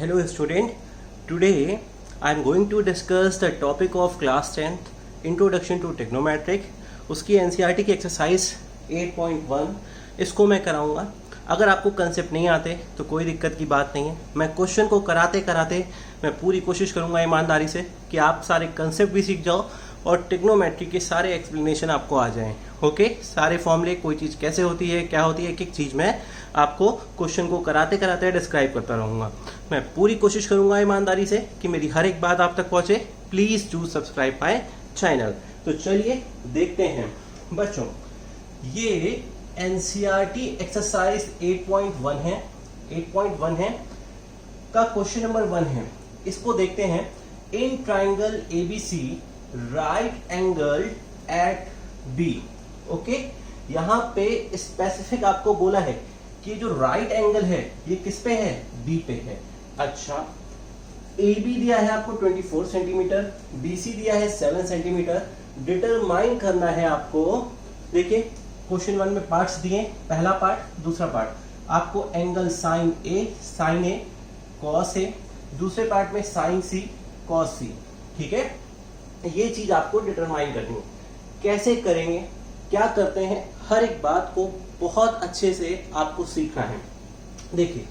Hello student, today I am going to discuss the topic of class 10th Introduction to Trigonometric। उसकी NCERT की exercise 8.1 इसको मैं कराऊंगा। अगर आपको कंसेप्ट नहीं आते तो कोई दिक्कत की बात नहीं है, मैं क्वेश्चन को कराते कराते मैं पूरी कोशिश करूंगा ईमानदारी से कि आप सारे कंसेप्ट भी सीख जाओ और ट्रिग्नोमेट्री के सारे एक्सप्लेनेशन आपको आ जाएं। ओके, सारे फॉर्मूले, कोई चीज़ कैसे होती है, क्या होती है, एक एक चीज़ मैं आपको क्वेश्चन को कराते कराते डिस्क्राइब करता रहूँगा। मैं पूरी कोशिश करूँगा ईमानदारी से कि मेरी हर एक बात आप तक पहुँचे। Please do subscribe my channel. तो चलिए देखते हैं बच्चों, ये NCERT एक्सरसाइज 8.1 है, 8.1 है का क्वेश्चन नंबर 1 है। इसको देखते हैं। In triangle ABC right angle at B। Okay, यहाँ पे स्पेसिफिक आपको बोला है कि जो राइट एंगल है ये किस पे है, B पे है। अच्छा, AB दिया है आपको 24 सेंटीमीटर, BC दिया है 7 सेंटीमीटर। डिटरमाइन करना है आपको। देखिए क्वेश्चन 1 में पार्ट्स दिए, पहला पार्ट, दूसरा पार्ट। आपको angle sine A cos A, दूसरे पार्ट में साइन C कॉस C। ठीक है, ये चीज आपको डिटरमाइन करनी है। कैसे करेंगे, क्या करते हैं, हर एक बात को बहुत अच्छे से आपको सीखना है। देखिए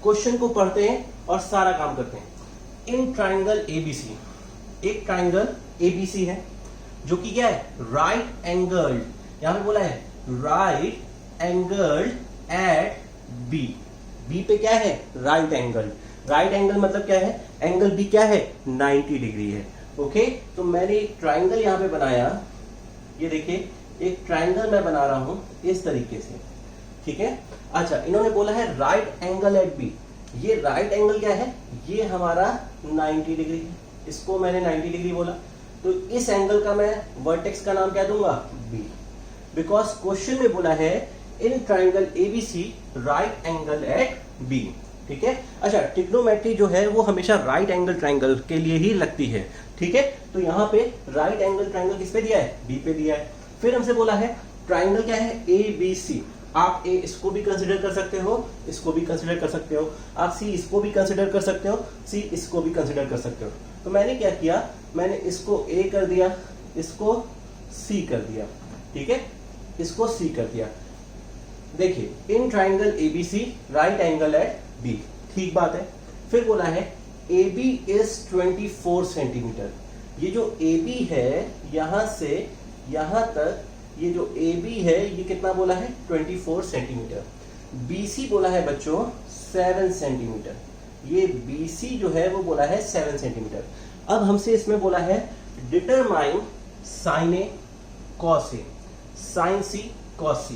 क्वेश्चन को पढ़ते हैं और सारा काम करते हैं। इन ट्राइंगल ABC, एक ट्राइंगल ABC है जो कि क्या है, राइट एंगल, यहां पे बोला है राइट एंगल एट B पे क्या है, राइट एंगल। राइट एंगल मतलब क्या है, एंगल B क्या है, 90 डिग्री है। ओके, तो मैंने एक ट्राइंगल यहाँ पे बनाया। ये देखिए एक ट्राइंगल मैं बना रहा हूं इस तरीके से। ठीक है, अच्छा, इन्होंने बोला है राइट एंगल एट B। ये राइट एंगल क्या है, ये हमारा 90 डिग्री है। इसको मैंने 90 डिग्री बोला, तो इस एंगल का मैं वर्टेक्स का नाम क्या दूंगा, B। बिकॉज क्वेश्चन में बोला है in triangle ABC right angle at B। ठीक है, अच्छा, ट्रिग्नोमेट्री जो है वो हमेशा राइट एंगल ट्राइंगल के लिए ही लगती है। ठीक है, तो यहाँ पे राइट एंगल ट्राइंगल किस पे दिया है, B पे दिया है। फिर हमसे बोला है ट्राइंगल क्या है, ABC। आप A इसको भी कंसिडर कर सकते हो, इसको भी कंसिडर कर सकते हो, आप C इसको भी कंसिडर कर सकते हो, C इसको भी कंसिडर कर सकते हो। तो मैंने क्या किया, मैंने इसको A कर दिया, इसको C कर दिया। ठीक है, इसको C कर दिया। देखिए in triangle ABC right angle at B, ठीक बात है। फिर बोला है AB इज 24 सेंटीमीटर। ये जो AB है यहां से यहां तक, ये जो AB है ये कितना बोला है, 24 सेंटीमीटर। BC बोला है बच्चों 7 सेंटीमीटर। ये BC जो है वो बोला है 7 सेंटीमीटर। अब हमसे इसमें बोला है determine sine A cos A, sine C cos C।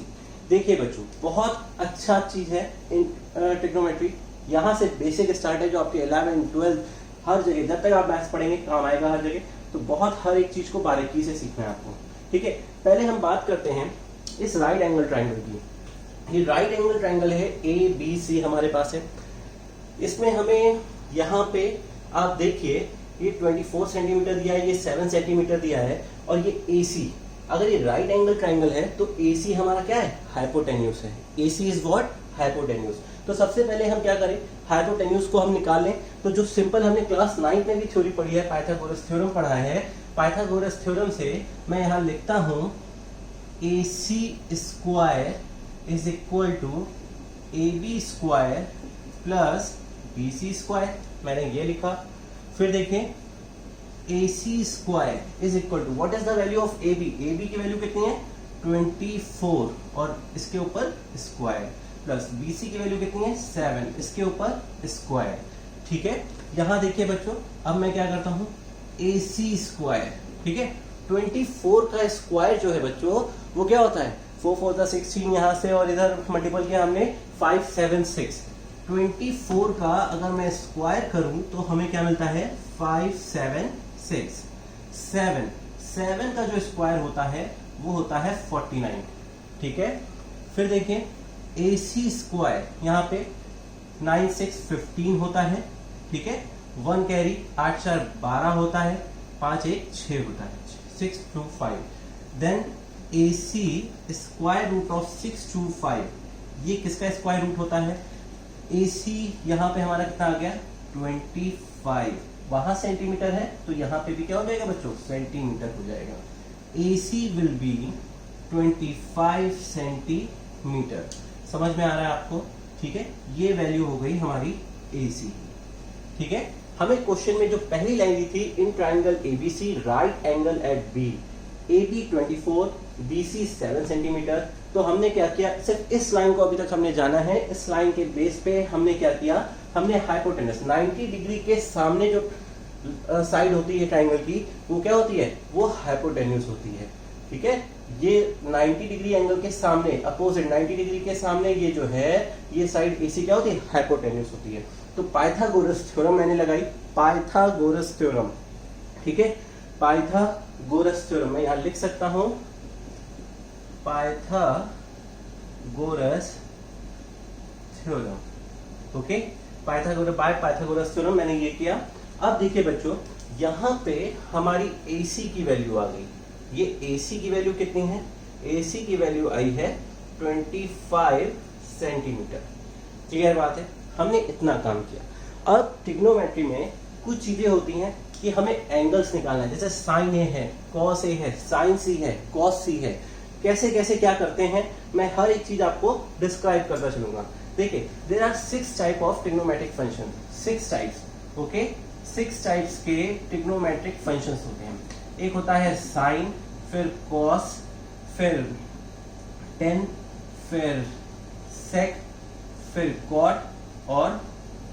देखिए बच्चों, बहुत अच्छा चीज है इन ट्रिग्नोमेट्री। यहाँ से बेसिक स्टार्ट है जो आपके 11, 12 हर जगह, जब तक आप मैथ्स पढ़ेंगे काम आएगा हर जगह। तो बहुत हर एक चीज को बारीकी से सीखना है आपको। ठीक है, पहले हम बात करते हैं इस राइट एंगल ट्राइंगल की। ये राइट एंगल ट्राइंगल है ABC हमारे पास है। इसमें हमें यहाँ पे आप देखिए ये 24 सेंटीमीटर दिया है, ये 7 सेंटीमीटर दिया है, और ये AC। अगर ये राइट एंगल ट्राइंगल है तो AC हमारा क्या है, हाइपोटेन्यूस है। AC is what, hypotenuse. तो सबसे पहले हम क्या करें, हाइपोटेन्यूस को हम निकाल लें। तो जो सिंपल हमने क्लास 9 में भी थ्योरी पढ़ी है, पाइथागोरस थ्योरम पढ़ा है। पाइथागोरस थ्योरम से मैं यहाँ लिखता हूं AC square is equal to AB square plus BC square. मैंने ये लिखा। फिर देखें AC square is equal to what is the value of AB। AB की वैल्यू कितनी है, 24, और इसके ऊपर स्क्वायर, प्लस BC की वैल्यू कितनी है, 7, इसके ऊपर स्क्वायर। ठीक है, यहाँ देखिए बच्चों, अब मैं क्या करता हूँ, AC स्क्वायर। ठीक है, 24 का स्क्वायर जो है बच्चों वो क्या होता है, 4 4 16, यहाँ से और इधर मल्टीपल किया हमने 5 7 6। 24 का अगर मैं स्क्वायर करूं तो हमें क्या मिलता है, 5 7 6। 7 का जो स्क्वायर होता है वो होता है 49। ठीक है, फिर देखें AC स्क्वायर, यहाँ पे 9 6 15 होता है। ठीक है, 1 कैरी, 8 4 12 होता है, 5 1 6 होता है, 6 2 5। Then AC square root of 6 2 5, ये किसका स्क्वायर रूट होता है, AC यहाँ पे हमारा कितना आ गया 25, वहां सेंटीमीटर है तो यहाँ पे भी क्या हो जाएगा बच्चों, सेंटीमीटर हो जाएगा। AC will be 25 centimetre. समझ में आ रहा है आपको? ठीक है, ये वैल्यू हो गई हमारी AC। ठीक है, हमें क्वेश्चन में जो पहली लाइन दी थी, in triangle ABC right angle at B, AB 24, BC 7 centimetre. तो हमने क्या किया, सिर्फ इस लाइन को अभी तक हमने जाना है। इस लाइन के बेस पे हमने क्या किया, हमने हाइपोटेनस 90 डिग्री के सामने जो साइड होती है ट्राइंगल की, वो क्या होती है, वो हाइपोटेन्यूस होती है। ठीक है, ये 90 डिग्री एंगल के सामने, अपोजिट 90 डिग्री के सामने ये जो है, ये साइड AC क्या होती है, हाइपोटेन्यूस होती है। तो पाइथागोरस थ्योरम मैंने लगाई, पाइथागोरस थ्योरम। ठीक है, पाइथागोरस थ्योरम मैं यहां लिख सकता हूं, Pythagoras theorem. Okay, Pythagoras theorem मैंने ये किया। अब देखिए बच्चों, यहां पे हमारी AC की वैल्यू आ गई। ये AC की वैल्यू कितनी है, AC की वैल्यू आई है 25 सेंटीमीटर। क्लियर बात है, हमने इतना काम किया। अब ट्रिग्नोमेट्री में कुछ चीजें होती हैं कि हमें एंगल्स निकालना है, जैसे साइन A है, कॉस A है, साइन C है, कॉस C है। कैसे कैसे क्या करते हैं, मैं हर एक चीज आपको डिस्क्राइब करता चलूंगा। देखिए, there are 6 type of trigonometric function, 6 types. Okay, 6 types के ट्रिग्नोमेट्रिक फंक्शंस होते हैं। एक होता है साइन, फिर कॉस, फिर टेन, फिर सेक, फिर कॉट और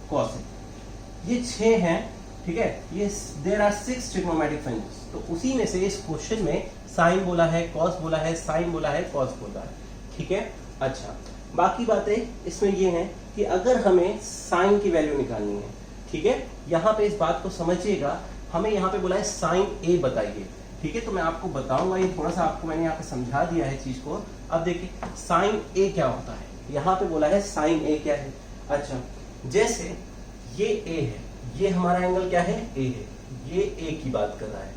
कॉसेक। ये 6 हैं। ठीक है, ये देयर आर 6 ट्रिग्नोमेट्रिक फंक्शंस। तो उसी में से इस क्वेश्चन में साइन बोला है, कॉस बोला है, साइन बोला है, कॉस बोला है। ठीक है, अच्छा, बाकी बातें इसमें ये हैं कि अगर हमें साइन की वैल्यू निकालनी है, ठीक है, यहां पे इस बात को समझिएगा, हमें यहां पे बोला है साइन A बताइए। ठीक है, तो मैं आपको बताऊंगा, ये थोड़ा सा आपको मैंने यहाँ पे समझा दिया है चीज को। अब देखिए साइन A क्या होता है, यहाँ पे बोला है साइन A क्या है। अच्छा, जैसे ये A है, ये हमारा एंगल क्या है, A है, ये A की बात कर रहा है।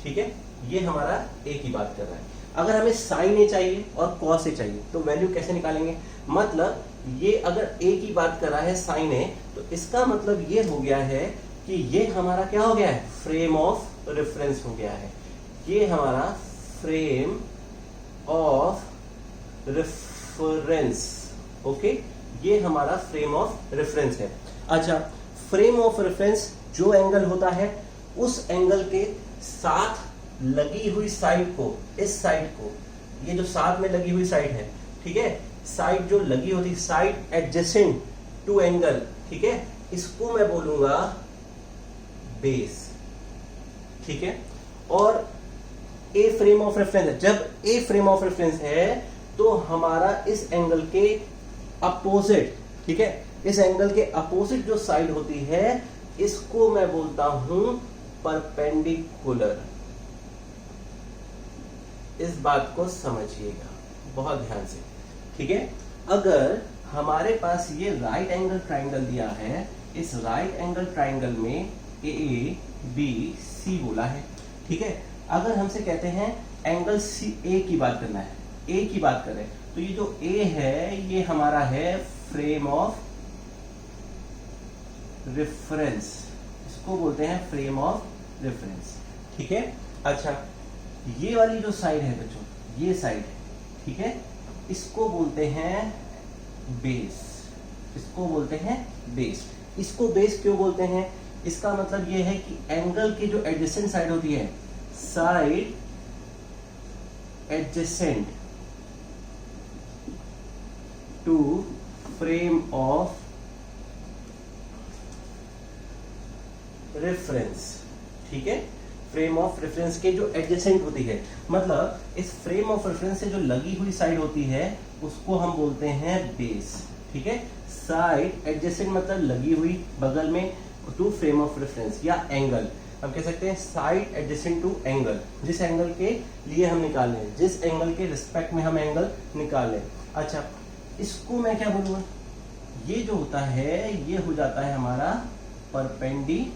ठीक है, ये हमारा A की बात कर रहा है। अगर हमें साइन A चाहिए और कॉस A चाहिए, तो वैल्यू कैसे निकालेंगे, मतलब ये अगर A की बात कर रहा है साइन A, तो इसका मतलब ये हो गया है कि ये हमारा क्या हो गया है, फ्रेम ऑफ रेफरेंस हो गया है। ये हमारा फ्रेम ऑफ रेफरेंस। ओके, ये हमारा फ्रेम ऑफ रेफरेंस है। अच्छा, फ्रेम ऑफ रेफरेंस जो एंगल होता है, उस एंगल के साथ लगी हुई साइड को, इस साइड को, ये जो साथ में लगी हुई साइड है, ठीक है, साइड जो लगी होती, साइड एडजेसेंट टू एंगल, ठीक है, इसको मैं बोलूंगा बेस। ठीक है, और ए फ्रेम ऑफ रेफरेंस है। जब ए फ्रेम ऑफ रेफरेंस है तो हमारा इस एंगल के अपोजिट, ठीक है, इस एंगल के अपोजिट जो साइड होती है, इसको मैं बोलता हूं परपेंडिकुलर। इस बात को समझिएगा बहुत ध्यान से। ठीक है, अगर हमारे पास ये राइट एंगल ट्राइंगल दिया है, इस राइट एंगल ट्राइंगल में ए बी सी बोला है। ठीक है, अगर हमसे कहते हैं एंगल सी ए की बात करना है, ए की बात करें, तो ये जो ए है ये हमारा है फ्रेम ऑफ रेफरेंस, इसको बोलते हैं फ्रेम ऑफ रेफरेंस। ठीक है, अच्छा, ये वाली जो साइड है बच्चों, ये साइड है, ठीक है, इसको बोलते हैं बेस, इसको बोलते हैं बेस। इसको बेस क्यों बोलते हैं, इसका मतलब ये है कि एंगल की जो एडजेसेंट साइड होती है, side adjacent to frame of reference, ठीक है, फ्रेम ऑफ रेफरेंस के जो एडजेसेंट होती है, मतलब इस फ्रेम ऑफ रेफरेंस से जो लगी हुई साइड होती है उसको हम बोलते हैं बेस। ठीक है, साइड एडजेसेंट मतलब लगी हुई बगल में, टू फ्रेम ऑफ रेफरेंस या एंगल, हम कह सकते हैं साइड एडजेसेंट टू एंगल, जिस एंगल के लिए हम निकाल लें, जिस एंगल के रिस्पेक्ट में हम एंगल निकाल लें। अच्छा, इसको मैं क्या बोलूंगा, ये जो होता है ये हो जाता है हमारा perpendicular,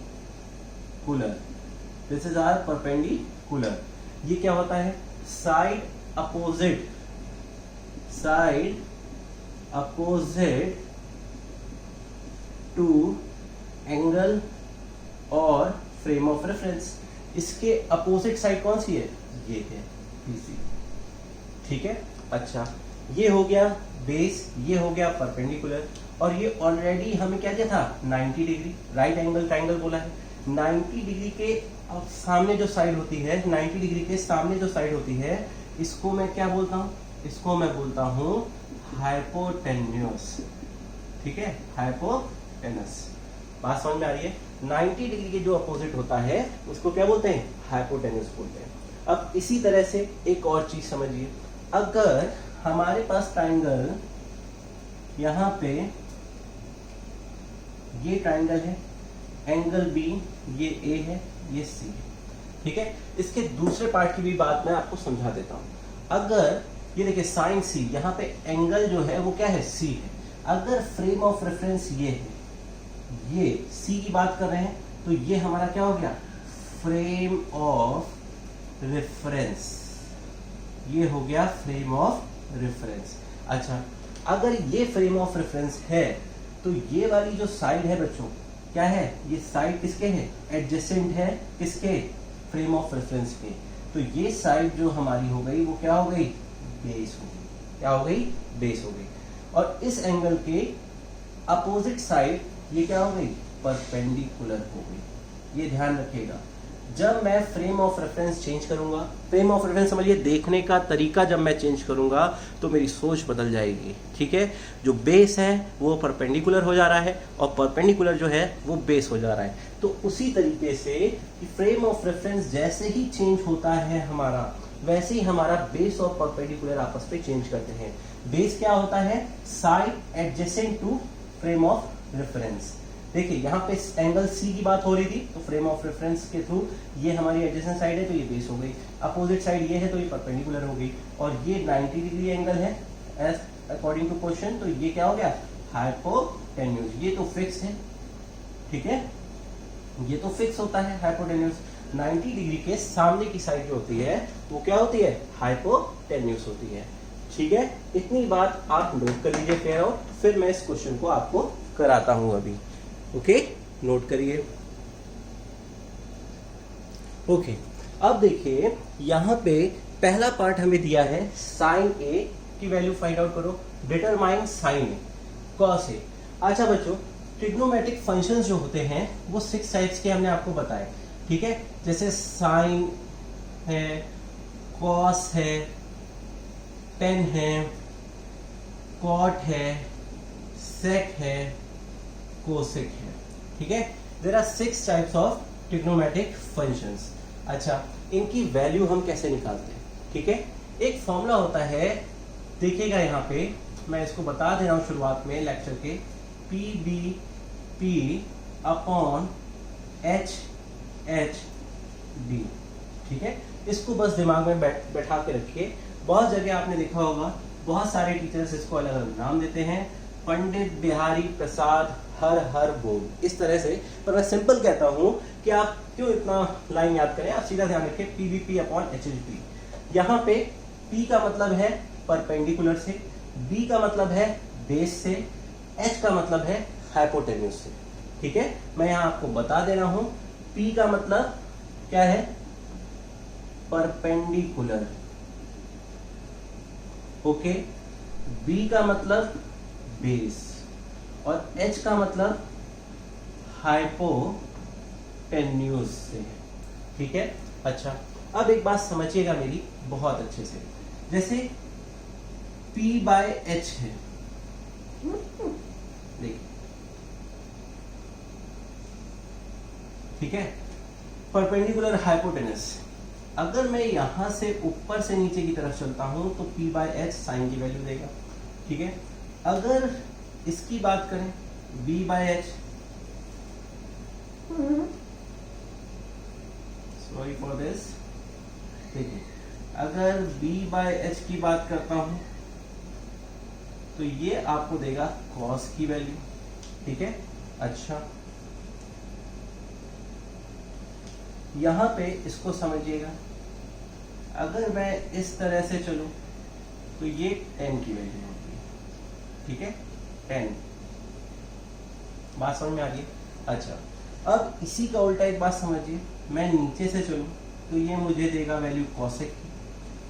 this is our perpendicular. ये क्या होता है, side opposite, side opposite to angle और फ्रेम ऑफ रेफरेंस। इसके अपोजिट साइड कौन सी है? ये है BC। ठीक है, अच्छा ये हो गया बेस, ये हो गया परपेंडिकुलर, और ये ऑलरेडी हमें क्या दिया था? 90 डिग्री। राइट एंगल ट्राइंगल बोला है। 90 डिग्री के अब सामने जो साइड होती है, 90 डिग्री के सामने जो साइड होती है, इसको मैं क्या बोलता हूँ? इसको मैं बोलता हूँ हाइपोटेन्यूस। ठीक है, हाइपोटेनस। बात समझ में आ रही है? 90 डिग्री के जो अपोजिट होता है उसको क्या बोलते हैं? हाइपोटेनस बोलते हैं। अब इसी तरह से एक और चीज समझिए, अगर हमारे पास ट्राइंगल यहां पे ये ट्राइंगल है, एंगल B, ये A है, ये C है। ठीक है, इसके दूसरे पार्ट की भी बात मैं आपको समझा देता हूं। अगर ये देखिए साइन C, यहाँ पे एंगल जो है वो क्या है? C है। अगर फ्रेम ऑफ रेफरेंस ये है, ये C की बात कर रहे हैं, तो ये हमारा क्या हो गया? Frame of reference. ये हो गया फ्रेम ऑफ रेफरेंस। अच्छा, अगर ये फ्रेम ऑफ रेफरेंस है तो ये वाली जो साइड है बच्चों, क्या है? ये साइड किसके है? एडजेसेंट है किसके? फ्रेम ऑफ रेफरेंस के। तो ये साइड जो हमारी हो गई वो क्या हो गई? बेस हो गई। क्या हो गई? बेस हो गई। और इस एंगल के अपोजिट साइड ये क्या हो गई? परपेंडिकुलर हो गई। ये ध्यान रखिएगा, जब मैं फ्रेम ऑफ रेफरेंस चेंज करूंगा, फ्रेम ऑफ रेफरेंस समझिए देखने का तरीका, जब मैं चेंज करूंगा तो मेरी सोच बदल जाएगी। ठीक है, जो बेस है वो परपेंडिकुलर हो जा रहा है और परपेंडिकुलर जो है वो बेस हो जा रहा है। तो उसी तरीके से फ्रेम ऑफ रेफरेंस जैसे ही चेंज होता है हमारा, वैसे ही हमारा बेस और परपेंडिकुलर आपस में चेंज करते हैं। बेस क्या होता है? Side adjacent to frame of reference. देखिए यहाँ पे एंगल C की बात हो रही थी, तो फ्रेम ऑफ रेफरेंस के थ्रू ये हमारी एडजेसेंट साइड है तो ये बेस हो गई, अपोजिट साइड ये है तो ये परपेंडिकुलर हो गई, और ये 90 डिग्री एंगल है एज अकॉर्डिंग टू क्वेश्चन, तो ये क्या हो गया? हाइपोटेन्यूस। ये तो फिक्स है। ठीक है, ये तो फिक्स होता है हाइपोटेन्यूस। 90 डिग्री के सामने की साइड जो होती है वो क्या होती है? हाइपोटेन्यूस होती है। ठीक है, इतनी बात आप नोट कर लीजिए फिर, और फिर मैं इस क्वेश्चन को आपको कराता हूं अभी। ओके, नोट करिए। ओके, अब देखिए यहां पे पहला पार्ट हमें दिया है साइन A की वैल्यू फाइंड आउट करो, determine sine A, cos A। अच्छा बच्चों, ट्रिग्नोमेट्रिक फंक्शंस जो होते हैं वो 6 टाइप्स के हमने आपको बताए। ठीक है, जैसे साइन है, कॉस है, टेन है, कॉट है, सेक है, कोसेक है। ठीक है, there are 6 types of trigonometric functions. अच्छा, इनकी वैल्यू हम कैसे निकालते हैं? ठीक है, एक फॉर्मूला होता है, देखिएगा यहाँ पे मैं इसको बता दे रहा हूँ शुरुआत में लेक्चर के, PBP अपॉन HHD। ठीक है, इसको बस दिमाग में बैठा के रखिए। बहुत जगह आपने देखा होगा, बहुत सारे टीचर्स इसको अलग अलग नाम देते हैं, पंडित बिहारी प्रसाद हर हर बोल, इस तरह से। पर मैं सिंपल कहता हूं कि आप क्यों इतना लाइन याद करें, आप सीधा ध्यान रखें PBP अपॉन HHD। यहाँ पे P का मतलब है परपेंडिकुलर से, B का मतलब है बेस से, H का मतलब है हाइपोटेन्यूस से। ठीक है, मैं यहाँ आपको बता दे रहा हूं, P का मतलब क्या है? परपेंडिकुलर। ओके, B का मतलब बेस, और H का मतलब हाइपोटेन्यूस से है। ठीक है, अच्छा अब एक बात समझिएगा मेरी बहुत अच्छे से, जैसे P/H है, देखिए, ठीक है, परपेंडिकुलर हाइपोटेनस। अगर मैं यहां से ऊपर से नीचे की तरफ चलता हूं तो P/H साइन की वैल्यू देगा। ठीक है, अगर इसकी बात करें B/H, सॉरी फॉर दिस, देखिए अगर B/H की बात करता हूं तो ये आपको देगा cos की वैल्यू। ठीक है, अच्छा यहां पे इसको समझिएगा, अगर मैं इस तरह से चलूं तो ये 10 की वैल्यू होगी। ठीक है, 10, बात समझ में आ गई। अच्छा, अब इसी का उल्टा एक बात समझिए, मैं नीचे से चलूँ तो ये मुझे देगा वैल्यू कॉसेक की,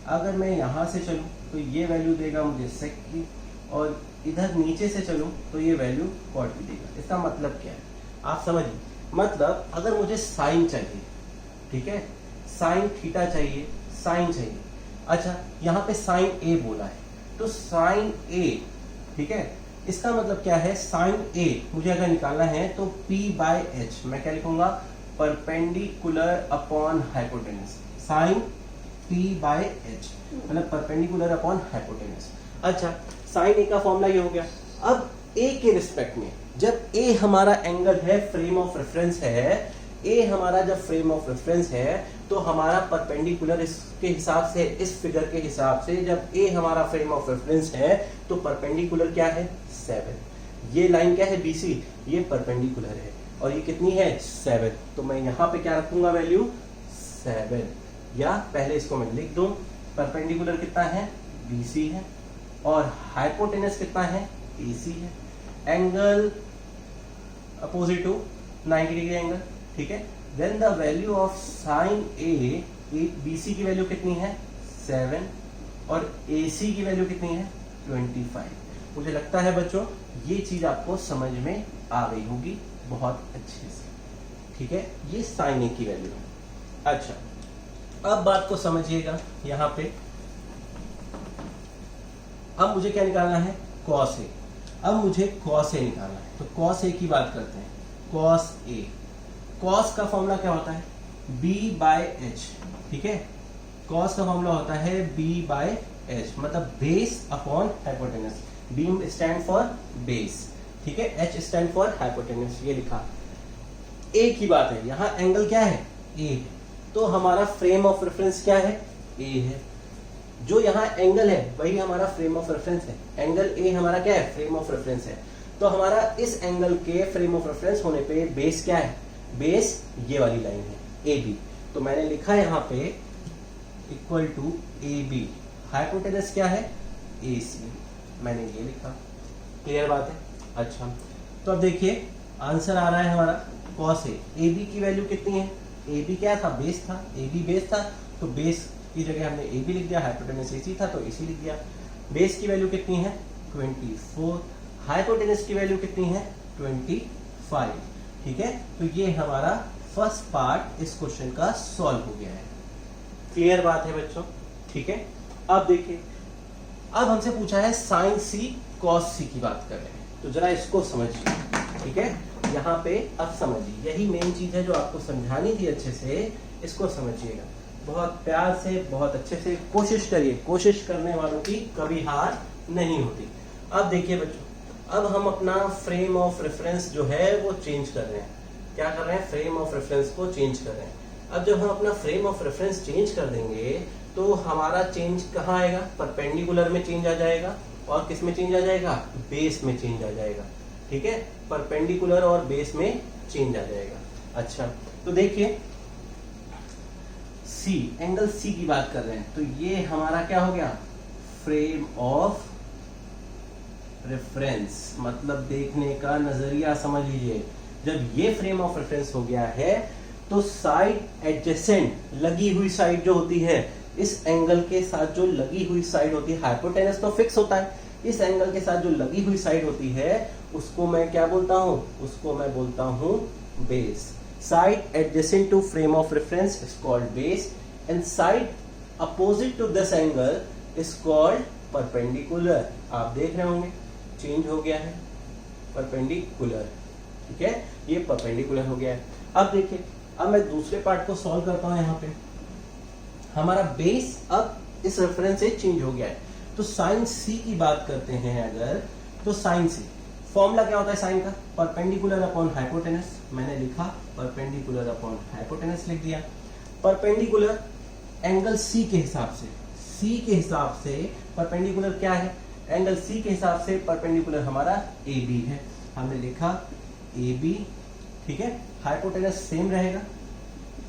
अगर मैं यहाँ से चलूँ तो ये वैल्यू देगा मुझे सेक की, और इधर नीचे से चलूँ तो ये वैल्यू कॉट की देगा। इसका मतलब क्या है आप समझिए, मतलब अगर मुझे साइन चाहिए, ठीक है, साइन थीटा चाहिए, साइन चाहिए। अच्छा, यहाँ पे साइन ए बोला है, तो साइन ए, ठीक है, इसका मतलब क्या है, साइन ए मुझे अगर निकालना है तो P बाय एच, मैं क्या लिखूंगा, perpendicular upon hypotenuse, sine P by H मतलब परपेंडिकुलर अपॉन हाइपोटेनस। अच्छा, साइन ए का फॉर्मूला ये हो गया। अब ए के रिस्पेक्ट में, जब ए हमारा एंगल है, फ्रेम ऑफ रेफरेंस है, ए हमारा जब फ्रेम ऑफ रेफरेंस है तो हमारा परपेंडिकुलर इसके हिसाब से, इस फिगर के हिसाब से, जब ए हमारा फ्रेम ऑफ रेफरेंस है तो परपेंडिकुलर क्या है, 7। ये लाइन क्या है, BC, ये परपेंडिकुलर है और ये कितनी है, 7। तो मैं यहाँ पे क्या रखूंगा, वैल्यू 7, या पहले इसको मैं लिख दूं, परपेंडिकुलर कितना है, BC है, और हाइपोटेनस कितना है, AC है, angle opposite to 90 degree angle, ठीक है। Then the value of sine A, BC की वैल्यू कितनी है, 7, और AC की वैल्यू कितनी है, 25। मुझे लगता है बच्चों ये चीज आपको समझ में आ गई होगी बहुत अच्छे से, ठीक है। ये साइन ए की वैल्यू है। अच्छा, अब बात को समझिएगा यहाँ पे, अब मुझे क्या निकालना है, कॉस ए। अब मुझे कॉस ए निकालना है, तो कॉस ए की बात करते हैं। कॉस ए, कॉस का फॉर्मूला क्या होता है, B बाय एच, ठीक है। कॉस का फॉर्मूला होता है B बाय एच, मतलब base upon hypotenuse. B stand for base, ठीक है, H स्टैंड फॉर हाइपोटेनस, ये लिखा। ए की बात है, यहाँ एंगल क्या है, ए है, तो हमारा फ्रेम ऑफ रेफरेंस क्या है, ए है। जो यहाँ एंगल है वही हमारा फ्रेम ऑफ रेफरेंस है, एंगल ए हमारा क्या है, फ्रेम ऑफ रेफरेंस है। तो हमारा इस एंगल के फ्रेम ऑफ रेफरेंस होने पे बेस क्या है, बेस ये वाली लाइन है, AB। तो मैंने लिखा यहाँ पे इक्वल टू AB, हाइपोटेनस क्या है, AC, मैंने ये लिखा। क्लियर बात है। अच्छा, तो अब देखिए आंसर आ रहा है हमारा कॉस ए। AB की वैल्यू कितनी है, AB क्या था, बेस था, AB बेस था, तो बेस की जगह हमने AB लिख दिया, हाइपोटेनस AC था तो AC लिख दिया। बेस की वैल्यू कितनी है, 24, हाइपोटेनस की वैल्यू कितनी है, 25, ठीक है। तो ये हमारा फर्स्ट पार्ट इस क्वेश्चन का सॉल्व हो गया है। क्लियर बात है बच्चों, ठीक है। अब देखिए, अब हमसे पूछा है साइन C कॉस C की बात कर रहे हैं, तो जरा इसको समझिए, ठीक है। यहाँ पे अब समझिए, यही मेन चीज है जो आपको समझानी थी अच्छे से, इसको समझिएगा बहुत प्यार से, बहुत अच्छे से कोशिश करिए, कोशिश करने वालों की कभी हार नहीं होती। अब देखिए बच्चों, अब हम अपना फ्रेम ऑफ रेफरेंस जो है वो चेंज कर रहे हैं। क्या कर रहे हैं, फ्रेम ऑफ रेफरेंस को चेंज कर रहे हैं। अब जब हम अपना फ्रेम ऑफ रेफरेंस चेंज कर देंगे तो हमारा चेंज कहाँ आएगा, परपेंडिकुलर में चेंज आ जाएगा, और किस में चेंज आ जाएगा, बेस में चेंज आ जाएगा, ठीक है। परपेंडिकुलर और बेस में चेंज आ जाएगा। अच्छा, तो देखिए C, एंगल C की बात कर रहे हैं, तो ये हमारा क्या हो गया, फ्रेम ऑफ रेफरेंस, मतलब देखने का नजरिया समझ लीजिए। जब ये फ्रेम ऑफ रेफरेंस हो गया है तो साइड एडजेसेंट, लगी हुई साइड जो होती है, इस एंगल के साथ जो लगी हुई साइड होती है, हाइपोटेनस तो फिक्स होता है, इस एंगल के साथ जो लगी हुई साइड होती है उसको मैं क्या बोलता हूं, उसको मैं बोलता हूं base. Side adjacent to frame of reference is called base, and side opposite to this angle is called perpendicular। आप देख रहे होंगे चेंज हो गया है, परपेंडिकुलर, ठीक है, ये परपेंडिकुलर हो गया है। अब देखिए, अब मैं दूसरे पार्ट को सॉल्व करता हूं। यहाँ पे हमारा बेस अब इस रेफरेंस से चेंज हो गया है, तो साइन C की बात करते हैं अगर, तो साइन C फॉर्मूला क्या होता है साइन का, परपेंडिकुलर अपॉन हाइपोटेनस, मैंने लिखा परपेंडिकुलर अपॉन हाइपोटेनस लिख दिया। परपेंडिकुलर एंगल C के हिसाब से, C के हिसाब से परपेंडिकुलर क्या है, एंगल C के हिसाब से परपेंडिकुलर हमारा AB है, हमने लिखा AB, ठीक है। हाइपोटेनस सेम रहेगा,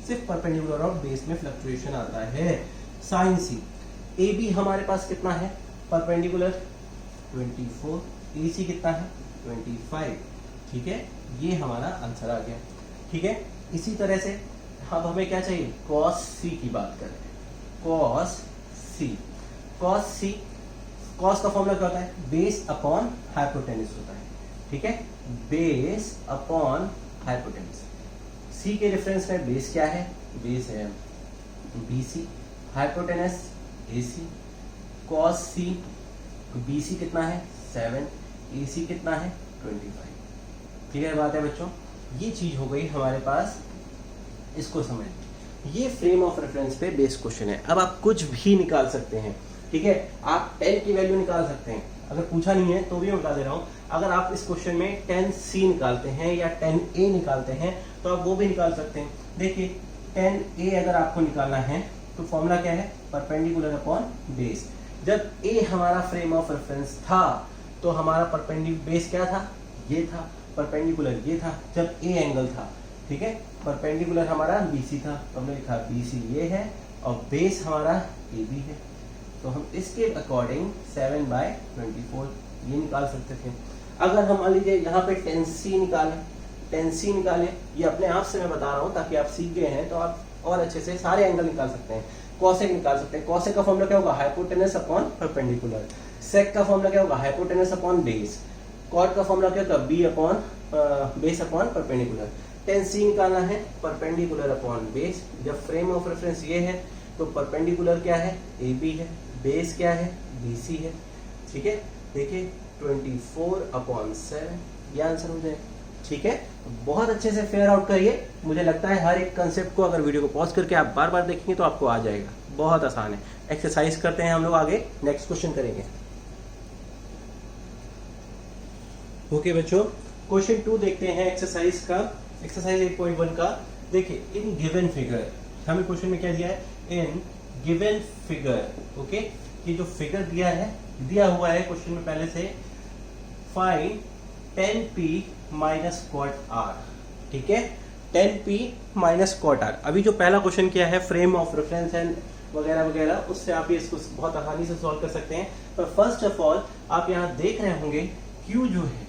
सिर्फ परपेंडिकुलर और बेस में फ्लक्चुएशन आता है। साइन C, AB हमारे पास कितना है, परपेंडिकुलर 24, AC कितना है 25, ठीक है। ये हमारा आंसर आ गया। ठीक है, इसी तरह से अब हमें क्या चाहिए, cos c की बात करें। cos c, cos का फॉर्मूला क्या होता है, बेस अपॉन हाइपोटेन्यूज होता है। ठीक है, बेस अपॉन हाइपोटेन्यूज। c के रेफरेंस में बेस क्या है, बेस है BC, hypotenuse AC, cos c, BC कितना है 7, AC कितना है 25। क्लियर बात है बच्चों, ये चीज हो गई हमारे पास, इसको समझ। ये फ्रेम ऑफ रेफरेंस पे बेस्ड क्वेश्चन है। अब आप कुछ भी निकाल सकते हैं। ठीक है, आप 10 की वैल्यू निकाल सकते हैं, अगर पूछा नहीं है तो भी मैं बता दे रहा हूं। अगर आप इस क्वेश्चन में 10C निकालते हैं या 10A निकालते हैं तो आप वो भी निकाल सकते हैं। देखिए 10A अगर आपको निकालना है तो फॉर्मूला क्या है, परपेंडिकुलर अपॉन बेस। जब A हमारा फ्रेम ऑफ रेफरेंस था तो हमारा परपेंडिकुलर बेस क्या था, ये था, परपेंडिकुलर ये था जब A एंगल था। ठीक है, परपेंडिकुलर हमारा BC था तो हमने लिखा BC ये है और बेस हमारा AB है, तो हम इसके अकॉर्डिंग 7/24 ये निकाल सकते थे। अगर हम मान लीजिए यहाँ पे 10C निकालें, ये अपने आप से मैं बता रहा हूँ ताकि आप सीख गए हैं तो आप और अच्छे से सारे एंगल निकाल सकते हैं। कॉसेक निकाल सकते हैं, कॉसेक का फॉर्मूला क्या होगा, हाइपोटेनस अपॉन परपेंडिकुलर। सेक का फॉर्मूला क्या होगा, हाइपोटेनस अपॉन बेस। कॉट का फॉर्मूला क्या होगा, B upon base upon perpendicular. 10C निकालना है, परपेंडिकुलर अपॉन बेस। जब फ्रेम ऑफ रेफरेंस ये है तो परपेंडिकुलर क्या है, AB है, बेस क्या है, BC है। ठीक है, देखिए 24/7 ये आंसर हो जाएगा। ठीक है, बहुत अच्छे से फेयर आउट करिए। मुझे लगता है हर एक कंसेप्ट को अगर वीडियो को पॉज करके आप बार बार देखेंगे तो आपको आ जाएगा, बहुत आसान है। एक्सरसाइज करते हैं हम लोग, आगे नेक्स्ट क्वेश्चन करेंगे। ओके बच्चों, क्वेश्चन 2 देखते हैं एक्सरसाइज का, एक्सरसाइज 8.1 का। देखिए इन गिवन फिगर, हमें क्वेश्चन में क्या दिया है, इन गिवन फिगर। ओके, ये जो फिगर दिया है, दिया हुआ है क्वेश्चन में पहले से, फाइंड 10p माइनस क्वाट r। ठीक है, 10p माइनस क्वाट r। अभी जो पहला क्वेश्चन किया है फ्रेम ऑफ रेफरेंस एंड वगैरह वगैरह, उससे आप ये इसको बहुत आसानी से सॉल्व कर सकते हैं। पर फर्स्ट ऑफ ऑल आप यहाँ देख रहे होंगे Q जो है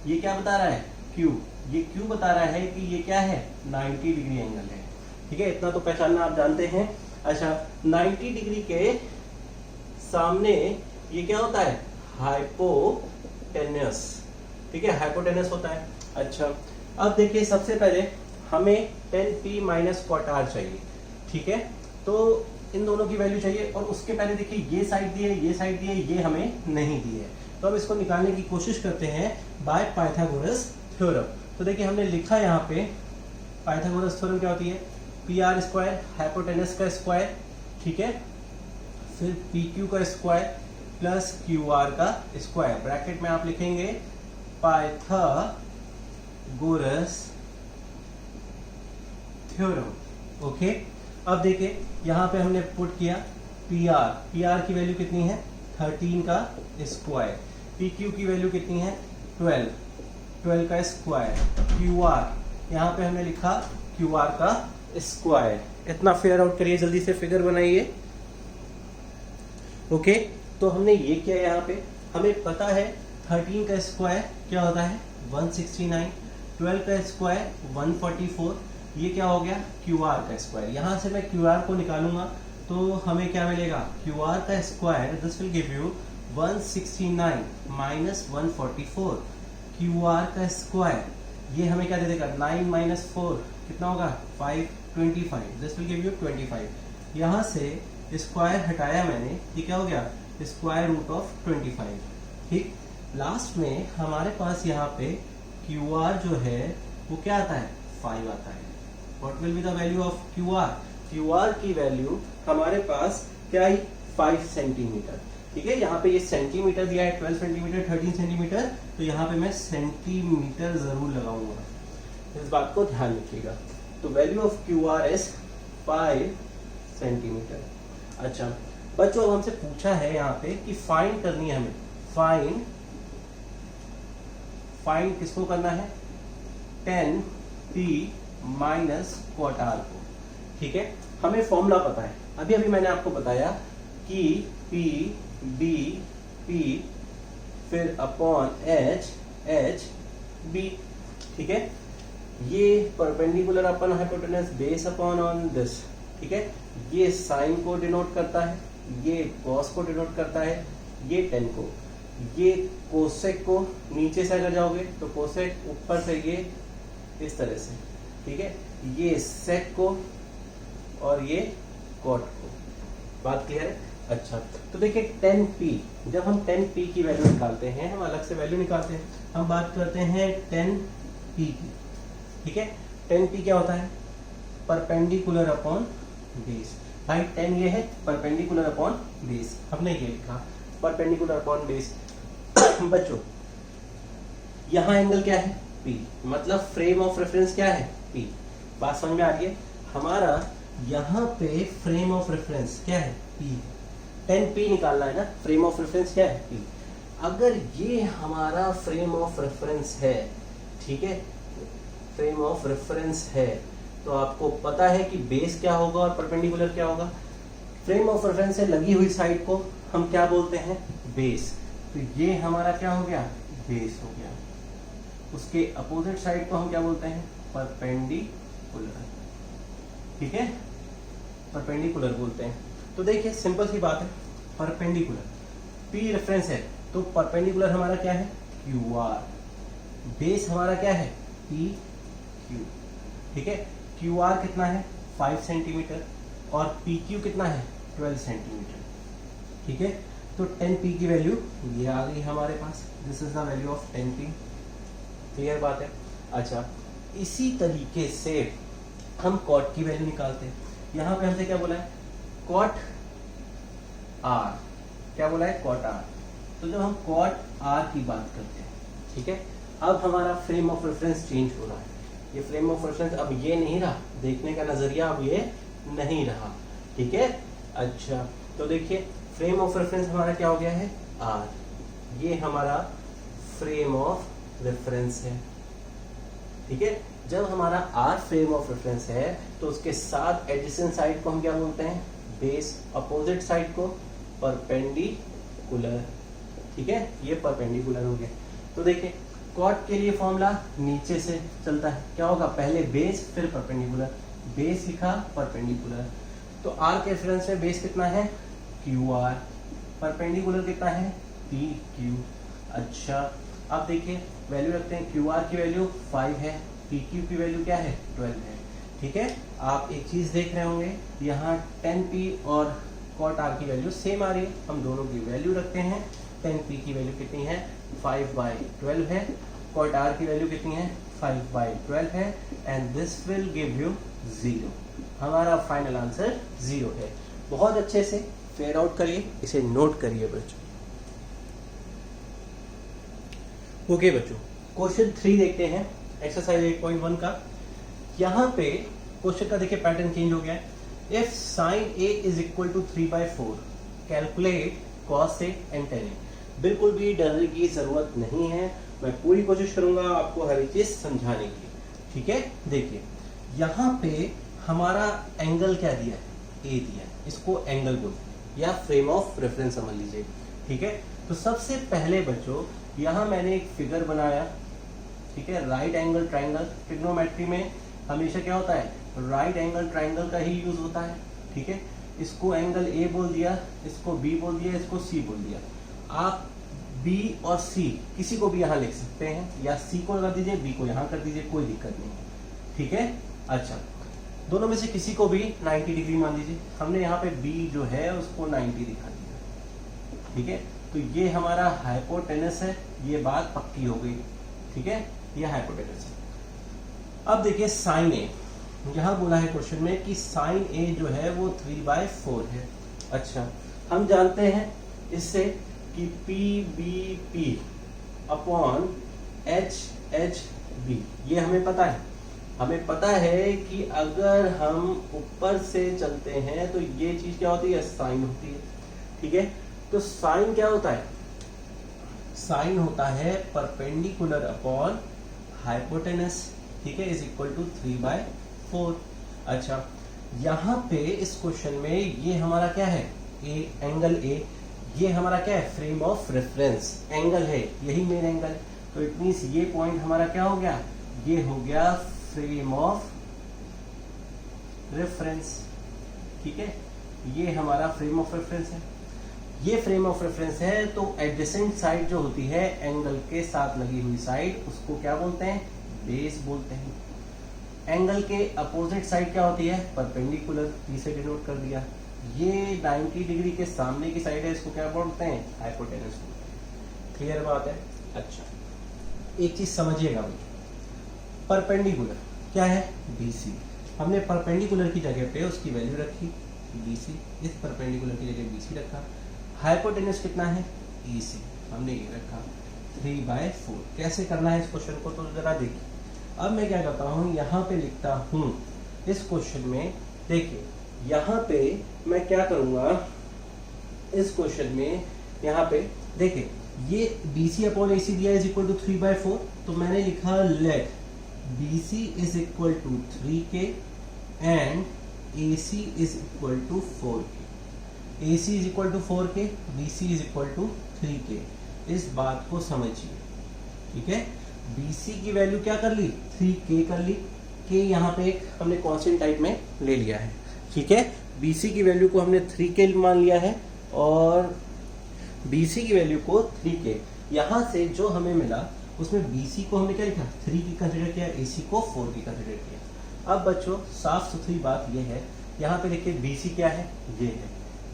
ये क्या बता रहा है, Q, ये Q बता रहा है कि ये क्या है, 90 डिग्री एंगल है। ठीक है, इतना तो पहचानना आप जानते हैं। अच्छा, 90 डिग्री के सामने ये क्या होता है, हाइपोटेनस। ठीक है, हाइपोटेनस होता है। अच्छा, अब देखिए सबसे पहले हमें 10p माइनस क्वाट r चाहिए। ठीक है, तो इन दोनों की वैल्यू चाहिए और उसके पहले देखिए ये साइड दी है, ये साइड दी है, ये हमें नहीं दी है, तो हम इसको निकालने की कोशिश करते हैं बाय पाइथागोरस थ्योरम। तो देखिए हमने लिखा यहाँ पे पाइथागोरस थ्योरम क्या होती है, PR स्क्वायर, हाइपोटेनस का स्क्वायर, ठीक है, फिर PQ का स्क्वायर प्लस QR का स्क्वायर, ब्रैकेट में आप लिखेंगे पाइथागोरस थ्योरम। ओके, अब देखिए यहाँ पे हमने पुट किया PR की वैल्यू कितनी है 13 का स्क्वायर, PQ की वैल्यू कितनी है 12 का स्क्वायर, QR यहाँ पे हमने लिखा QR का स्क्वायर। इतना फेयर आउट करिए, जल्दी से फिगर बनाइए। ओके, तो हमने ये किया, यहाँ पे हमें पता है 13 का स्क्वायर क्या होता है 169, 12 का स्क्वायर 144, ये क्या हो गया QR का स्क्वायर। यहाँ से मैं QR को निकालूंगा तो हमें क्या मिलेगा, QR का square, this will give you 169 minus 144, QR का स्क्वायर ये हमें क्या दे देगा 9 माइनस 4 कितना होगा 525, दिस विल गिव यू 25। यहाँ से स्क्वायर हटाया मैंने, ये क्या हो गया स्क्वायर रूट ऑफ 25। ठीक, लास्ट में हमारे पास यहाँ पे QR जो है वो क्या आता है 5 आता है। What will be the value of QR, QR की वैल्यू हमारे पास क्या है 5 सेंटीमीटर। ठीक है, यहाँ पे ये सेंटीमीटर दिया है 12 सेंटीमीटर 13 सेंटीमीटर, तो यहाँ पे मैं सेंटीमीटर जरूर लगाऊंगा, इस बात को ध्यान रखिएगा। तो value of QR is 5 centimetre. अच्छा बच्चों, अब हमसे पूछा है यहाँ पे कि फाइंड करनी है हमें, फाइंड किसको करना है 10p माइनस क्वाट r को। ठीक है, हमें फॉर्मूला पता है, अभी मैंने आपको बताया कि P B P फिर अपॉन H B। ठीक है। ये perpendicular upon hypotenuse base upon on this, ठीक है। ये साइन को डिनोट करता है, ये कॉस को डिनोट करता है, ये टेन को, ये कोसेक को नीचे से अगर जाओगे तो कोसेक, ऊपर से ये इस तरह से, ठीक है। ये सेक को और ये कॉट को। बात क्लियर है? अच्छा, तो देखिए 10p, जब हम 10p की वैल्यू निकालते हैं, हम अलग से वैल्यू निकालते हैं, हम बात करते हैं 10p की, ठीक है। 10p क्या होता है? Perpendicular upon base. भाई 10 ये है परपेंडिकुलर अपॉन बेस, हमने ये लिखा परपेंडिकुलर अपॉन बेस। बच्चों यहाँ एंगल क्या है? P, मतलब फ्रेम ऑफ रेफरेंस क्या है? P। बात समझ में आ रही है? हमारा यहाँ पे फ्रेम ऑफ रेफरेंस क्या है? P। 10p निकालना है ना, फ्रेम ऑफ रेफरेंस क्या है? P। अगर ये हमारा फ्रेम ऑफ रेफरेंस है, ठीक है, फ्रेम ऑफ रेफरेंस है, तो आपको पता है कि बेस क्या होगा और परपेंडिकुलर क्या होगा। फ्रेम ऑफ रेफरेंस से लगी हुई साइड को हम क्या बोलते हैं? बेस। तो ये हमारा क्या हो गया? बेस हो गया। उसके अपोजिट साइड को हम क्या बोलते हैं? परपेंडिकुलर, ठीक है, परपेंडिकुलर बोलते हैं। तो देखिए सिंपल सी बात है, परपेंडिकुलर, P रेफरेंस है तो परपेंडिकुलर हमारा क्या है? QR। बेस हमारा क्या है? PQ, ठीक है। QR कितना है? 5 सेंटीमीटर और PQ कितना है? 12 सेंटीमीटर, ठीक है। तो 10p की वैल्यू ये आ गई हमारे पास, this is the value of 10p। Clear बात है? अच्छा, इसी तरीके से हम कॉट की वैल्यू निकालते हैं। यहाँ पे हमसे क्या बोला है? Cot R। क्या बोला है? Cot R। तो जब हम कॉट R की बात करते हैं, ठीक है, अब हमारा फ्रेम ऑफ रेफरेंस चेंज हो रहा है। ये फ्रेम ऑफ रेफरेंस अब ये नहीं रहा, देखने का नजरिया अब ये नहीं रहा, ठीक है। अच्छा, तो देखिए फ्रेम ऑफ रेफरेंस हमारा क्या हो गया है? R। ये हमारा फ्रेम ऑफ रेफरेंस है, ठीक है। जब हमारा R फ्रेम ऑफ रेफरेंस है तो उसके साथ एडजेसेंट साइड को हम क्या बोलते हैं? बेस। अपोजिट साइड को परपेंडिकुलर, ठीक है, ये परपेंडिकुलर हो गया। तो देखिए कॉट के लिए फॉर्मूला नीचे से चलता है, क्या होगा? पहले बेस फिर परपेंडिकुलर, बेस लिखा परपेंडिकुलर। तो R के रेफरेंस में बेस कितना है? QR। परपेंडिकुलर कितना है? PQ। अच्छा, अब देखिए वैल्यू रखते हैं। QR की वैल्यू 5 है, PQ की वैल्यू क्या है? 12 है, ठीक है। आप एक चीज देख रहे होंगे, यहाँ 10p और कॉट R की वैल्यू सेम आ रही है, हम दोनों की वैल्यू रखते हैं। 10p की वैल्यू कितनी है? 5/12 है। कॉट R की वैल्यू कितनी है? 5/12 है। And this will give you 0। हमारा फाइनल आंसर 0 है। बहुत अच्छे से फेयर आउट करिए, इसे नोट करिए बच्चों। ओके बच्चों, क्वेश्चन 3 देखते हैं, एक्सरसाइज 8.1 का। यहाँ पे क्वेश्चन का देखिए पैटर्न चेंज हो गया है। If sine A is equal to 3/4 calculate cos A and tan A। बिल्कुल भी डरने की जरूरत नहीं है, मैं पूरी कोशिश करूंगा आपको हर एक चीज समझाने की, ठीक है। देखिए यहाँ पे हमारा एंगल क्या दिया है? A दिया है, इसको एंगल बोलते हैं या फ्रेम ऑफ रेफरेंस समझ लीजिए, ठीक है। तो सबसे पहले बच्चों यहाँ मैंने एक फिगर बनाया, ठीक है। राइट एंगल ट्राइंगल, ट्रिग्नोमेट्री में हमेशा क्या होता है? राइट एंगल ट्राइंगल का ही यूज होता है, ठीक है। इसको एंगल A बोल दिया, इसको B बोल दिया, इसको C बोल दिया। आप B और C किसी को भी यहाँ लिख सकते हैं, या C को लगा दीजिए, B को यहाँ कर दीजिए, कोई दिक्कत नहीं है, ठीक है। अच्छा, दोनों में से किसी को भी 90 डिग्री मान लीजिए। हमने यहाँ पे B जो है उसको 90 दिखा दिया, ठीक है। तो ये हमारा हाइपोटेनस है, ये बात पक्की हो गई, ठीक है, ये हाइपोटेनस है। अब देखिए साइन A, यहाँ बोला है क्वेश्चन में कि साइन A जो है वो 3/4 है। अच्छा, हम जानते हैं इससे कि PBP अपॉन HHB, ये हमें पता है। हमें पता है कि अगर हम ऊपर से चलते हैं तो ये चीज क्या होती है? साइन होती है, ठीक है। तो साइन क्या होता है? साइन होता है परपेंडिकुलर अपॉन हाइपोटेनस, ठीक है, इज इक्वल टू 3/4। अच्छा, यहाँ पे इस क्वेश्चन में ये हमारा क्या है? एंगल A, ये हमारा क्या है? फ्रेम ऑफ रेफरेंस एंगल है, यही मेन एंगल। तो इट मींस ये पॉइंट हमारा क्या हो गया? ये हो गया फ्रेम ऑफ रेफरेंस, ठीक है, ये हमारा फ्रेम ऑफ रेफरेंस है। ये फ्रेम ऑफ रेफरेंस है तो एडजेसेंट साइड जो होती है एंगल के साथ लगी हुई साइड, उसको क्या बोलते हैं, बेस बोलते हैं। एंगल के अपोजिट साइड क्या होती है, परपेंडिकुलर, पी से डिनोट कर दिया। ये 90 डिग्री के सामने की साइड है, इसको क्या बोलते हैं, हाइपोटेनस। क्लियर बात है। अच्छा, एक चीज समझिएगा मुझे, परपेंडिकुलर क्या है, बीसी। हमने परपेंडिकुलर की जगह पे उसकी वैल्यू रखी बीसी, इस परपेंडिकुलर की जगह बीसी रखा। हाइपोटेनस कितना है, ईसी, हमने ये रखा 3/4। कैसे करना है इस क्वेश्चन को तो जरा देखिए। अब मैं क्या करता हूँ, यहाँ पे लिखता हूँ इस क्वेश्चन में, देखिए यहाँ पे मैं क्या करूंगा इस क्वेश्चन में, यहाँ पे देखिए ये BC अपॉन AC दिया इज इक्वल टू 3/4, तो मैंने लिखा let BC is equal to 3K and AC is equal to 4K। AC is equal to 4K, BC is equal to 3K। इस बात को समझिए, ठीक है। BC की वैल्यू क्या कर ली, 3K कर ली। K यहाँ पे एक हमने कांस्टेंट टाइप में ले लिया है, ठीक है। BC की वैल्यू को हमने 3K मान लिया है और BC की वैल्यू को 3K। यहाँ से जो हमें मिला उसमें BC को हमने क्या लिखा, 3 की कंसिडर किया, AC को 4 की कंसिडर किया। अब बच्चों साफ सुथरी बात यह है, यहाँ पे देखिए BC क्या है, ये है,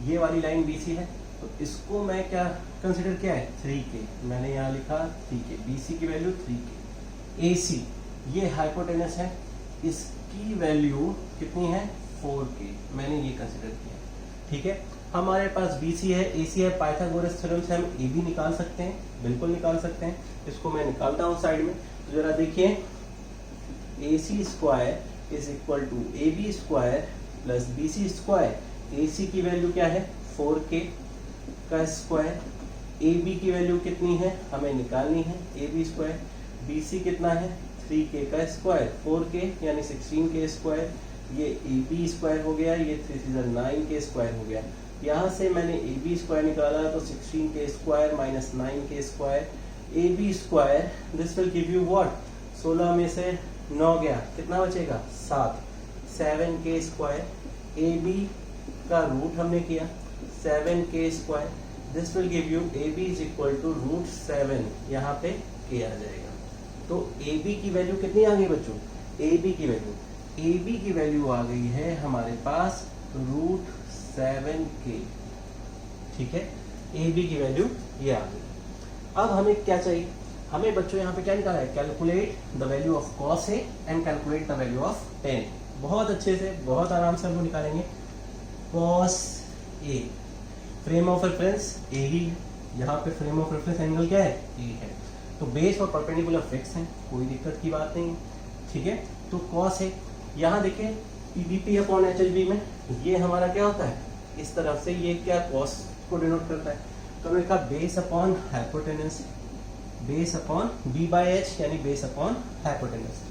ये वाली लाइन BC है, तो इसको मैं क्या कंसिडर किया है, 3K, मैंने यहाँ लिखा 3K, BC की वैल्यू 3K। AC ये हाइपोटेनस है, इसकी वैल्यू कितनी है, 4K, मैंने ये कंसिडर किया, ठीक है। हमारे पास BC है, AC है, पाइथागोरस थ्योरम से हम AB निकाल सकते हैं, बिल्कुल निकाल सकते हैं। इसको मैं निकालता हूँ साइड में, तो जरा देखिए AC square is equal to AB square plus BC square. AC की वैल्यू क्या है, 4K का स्क्वायर। AB की वैल्यू कितनी है, हमें निकालनी है, AB स्क्वायर। BC कितना है, 3K का स्क्वायर, 4K यानी 16K स्क्वायर। ये AB स्क्वायर हो गया, ये 3 9K स्क्वायर हो गया। यहाँ से मैंने AB स्क्वायर निकाला तो 16K square minus 9K square. AB square this will give you what, 16 में से 9 गया, कितना बचेगा, 7, 7K स्क्वायर। AB का रूट हमने किया 7K square, this will give you AB is equal to √7, यहाँ पे K आ जाएगा। तो AB की वैल्यू कितनी आ गई बच्चों, AB की वैल्यू आ गई है हमारे पास √7K, ठीक है। AB की वैल्यू ये आ गई। अब हमें क्या चाहिए, हमें बच्चों यहाँ पे क्या निकाला है, calculate the value of cos A and calculate the value of tan। बहुत अच्छे से, बहुत आराम से हम लोग निकालेंगे। cos A frame of reference A ही है, यहाँ पे फ्रेम ऑफ रेफरेंस एंगल क्या है, A है, तो बेस और परपेंडिकुलर फिक्स है, कोई दिक्कत की बात नहीं, ठीक है। तो cos A, यहाँ देखिए PBP अपॉन HHB में ये हमारा क्या होता है, इस तरफ से ये क्या cos को डिनोट करता है, तो हमने कहा base upon hypotenuse, base upon B/H यानी बेस अपॉन हाइपोटेनस।